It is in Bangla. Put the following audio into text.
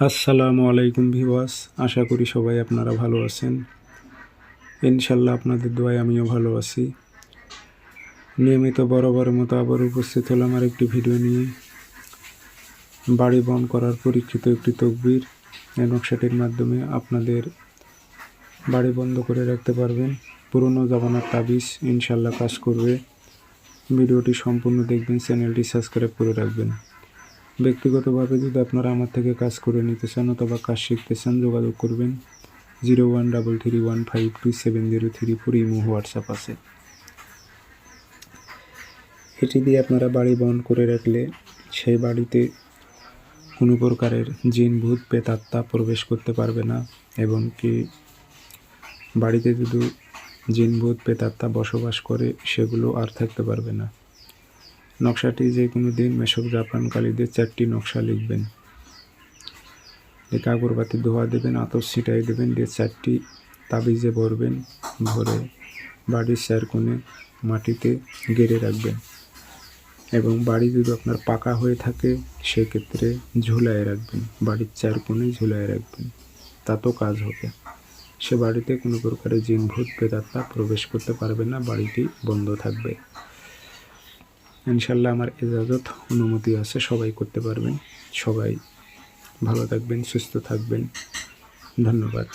আসসালামু আলাইকুম ভিউয়ার্স, আশা করি সবাই আপনারা ভালো আছেন। ইনশাল্লাহ আপনাদের দোয়ায় আমিও ভালো আছি। নিয়মিত বরাবরের মতো আবার উপস্থিত হলাম আর একটি ভিডিও নিয়ে। বাড়ি বন্ধ করার পরীক্ষিত একটি তকবির এই নকশাটির মাধ্যমে আপনাদের বাড়ি বন্ধ করে রাখতে পারবেন। পুরনো জামানার তাবিজ ইনশাল্লাহ কাজ করবে। ভিডিওটি সম্পূর্ণ দেখবেন, চ্যানেলটি সাবস্ক্রাইব করে রাখবেন। ব্যক্তিগতভাবে যদি আপনারা আমার থেকে কাজ করে নিতে চান অথবা কাজ শিখতে চান, যোগাযোগ করবেন 0133152703 ইমো হোয়াটসঅ্যাপ আছে। এটি দিয়ে আপনারা বাড়ি বন্ধ করে রাখলে সেই বাড়িতে কোনো প্রকারের জিন ভূত প্রেতাত্মা প্রবেশ করতে পারবে না, এবং কি বাড়িতে যদি জিন ভূত প্রেতাত্মা বসবাস করে সেগুলো আর থাকতে পারবে না। নকশাটি যে কোনো দিন মেশক জাফরান কালি দিয়ে 4টি নকশা লিখবেন, লিখে আগরবাতি ধোয়া দেবেন, আতর ছিটাই দেবেন, দিয়ে 4টি তাবিজে ভরবেন। ভরে বাড়ির 4 কোণে মাটিতে গেড়ে রাখবেন, এবং বাড়ি যদি আপনার পাকা হয়ে থাকে সেক্ষেত্রে ঝুলায় রাখবেন, বাড়ির 4 কোণে ঝুলায় রাখবেন, তাতেও কাজ হবে। সে বাড়িতে কোনো প্রকারের জিন ভূত প্রেতাত্মা প্রবেশ করতে পারবে না, বাড়িটি বন্ধ থাকবে। ইনশাল্লাহ আমার ইজাজত অনুমতি আছে, সবাই করতে পারবেন। সবাই ভালো থাকবেন, সুস্থ থাকবেন। ধন্যবাদ।